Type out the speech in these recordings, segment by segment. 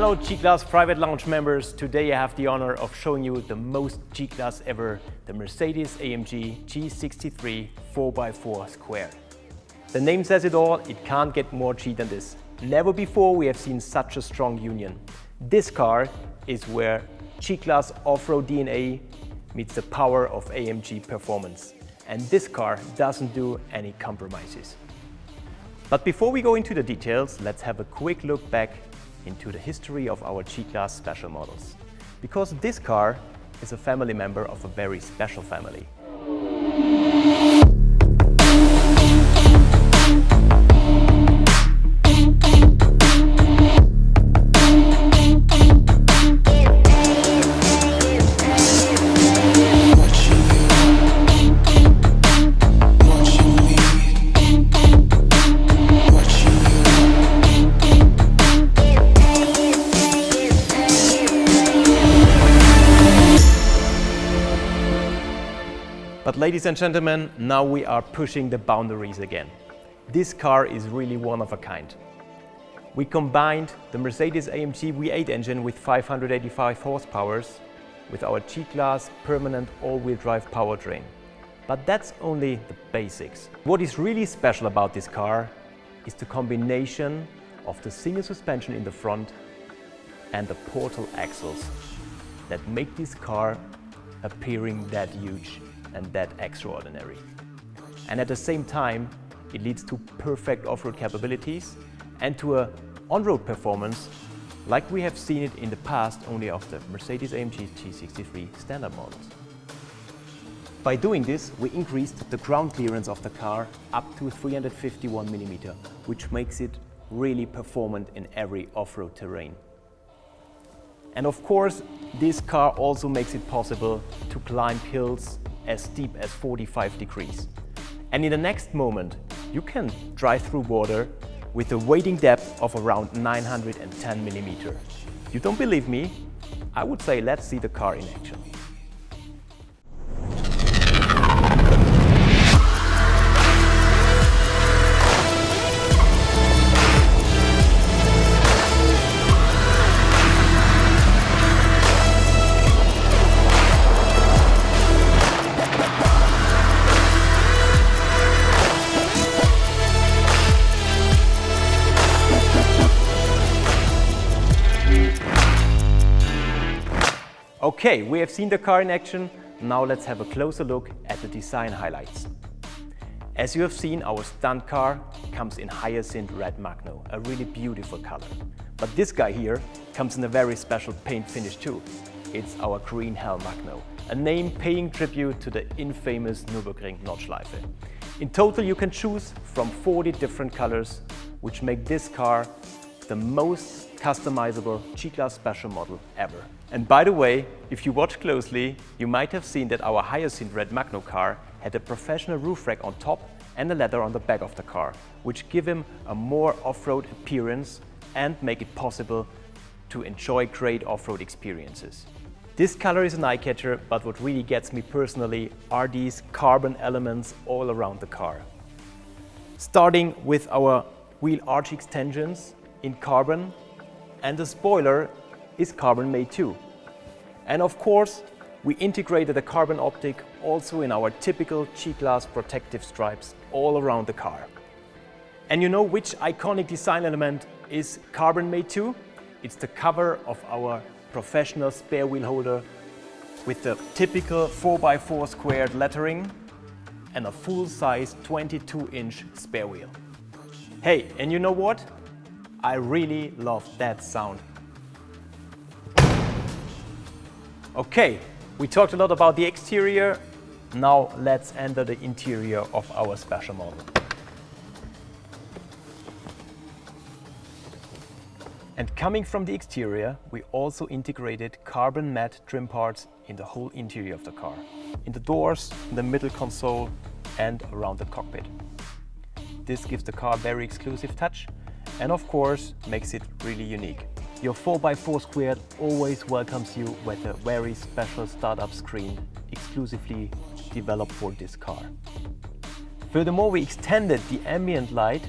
Hello G-Class private lounge members. Today I have the honor of showing you the most G-Class ever, the Mercedes-AMG G63 4x4 squared. The name says it all, it can't get more G than this. Never before we have seen such a strong union. This car is where G-Class off-road DNA meets the power of AMG performance. And this car doesn't do any compromises. But before we go into the details, let's have a quick look back into the history of our G-Class special models. Because this car is a family member of a very special family. But ladies and gentlemen, now we are pushing the boundaries again. This car is really one of a kind. We combined the Mercedes-AMG V8 engine with 585 horsepower with our G-Class permanent all-wheel drive powertrain. But that's only the basics. What is really special about this car is the combination of the single suspension in the front and the portal axles that make this car appearing that huge and that extraordinary. And at the same time, it leads to perfect off-road capabilities and to a on-road performance like we have seen it in the past only of the Mercedes-AMG G63 standard models. By doing this, we increased the ground clearance of the car up to 351 mm, which makes it really performant in every off-road terrain. And of course, this car also makes it possible to climb hills as steep as 45 degrees. And in the next moment, you can drive through water with a wading depth of around 910 mm. You don't believe me? I would say let's see the car in action. Okay, we have seen the car in action. Now let's have a closer look at the design highlights. As you have seen, our stunt car comes in hyacinth red magno, a really beautiful color. But this guy here comes in a very special paint finish too. It's our green hell magno, a name paying tribute to the infamous Nürburgring Nordschleife. In total, you can choose from 40 different colors, which make this car the most customizable G-Class special model ever. And by the way, if you watch closely, you might have seen that our hyacinth red magno car had a professional roof rack on top and a ladder on the back of the car, which give him a more off-road appearance and make it possible to enjoy great off-road experiences. This color is an eye-catcher, but what really gets me personally are these carbon elements all around the car. Starting with our wheel arch extensions in carbon, and the spoiler is carbon made too. And of course, we integrated a carbon optic also in our typical G-Class protective stripes all around the car. And you know which iconic design element is carbon made too? It's the cover of our professional spare wheel holder with the typical 4x4 squared lettering and a full-size 22-inch spare wheel. Hey, and you know what? I really love that sound. Okay, we talked a lot about the exterior. Now let's enter the interior of our special model. And coming from the exterior, we also integrated carbon matte trim parts in the whole interior of the car. In the doors, in the middle console and around the cockpit. This gives the car a very exclusive touch and of course makes it really unique. Your 4x4 squared always welcomes you with a very special startup screen exclusively developed for this car. Furthermore, we extended the ambient light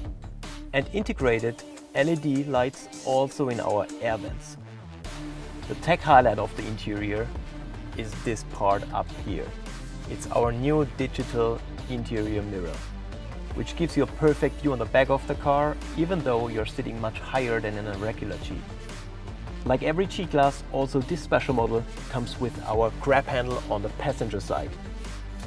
and integrated LED lights also in our air vents. The tech highlight of the interior is this part up here. It's our new digital interior mirror, which gives you a perfect view on the back of the car, even though you're sitting much higher than in a regular Jeep. Like every G-Class, also this special model comes with our grab handle on the passenger side.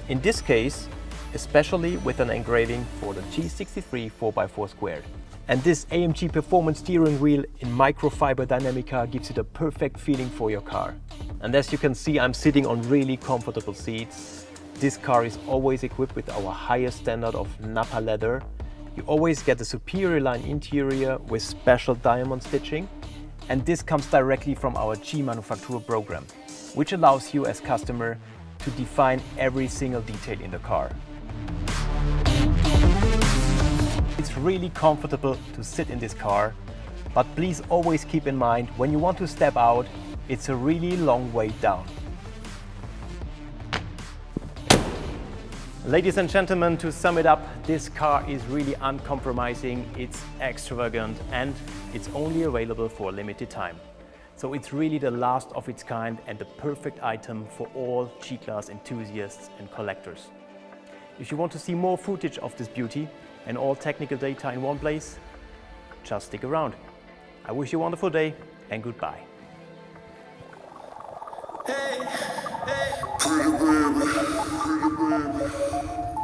In this case, especially with an engraving for the G63 4x4 squared. And this AMG performance steering wheel in microfiber Dynamica gives you the perfect feeling for your car. And as you can see, I'm sitting on really comfortable seats. This car is always equipped with our highest standard of Nappa leather. You always get a superior line interior with special diamond stitching. And this comes directly from our G manufacturer program, which allows you as customer to define every single detail in the car. It's really comfortable to sit in this car, but please always keep in mind when you want to step out, it's a really long way down. Ladies and gentlemen, to sum it up, this car is really uncompromising, it's extravagant, and it's only available for a limited time. So it's really the last of its kind and the perfect item for all G-Class enthusiasts and collectors. If you want to see more footage of this beauty and all technical data in one place, just stick around. I wish you a wonderful day and goodbye. Hey, hey, pretty baby, pretty baby.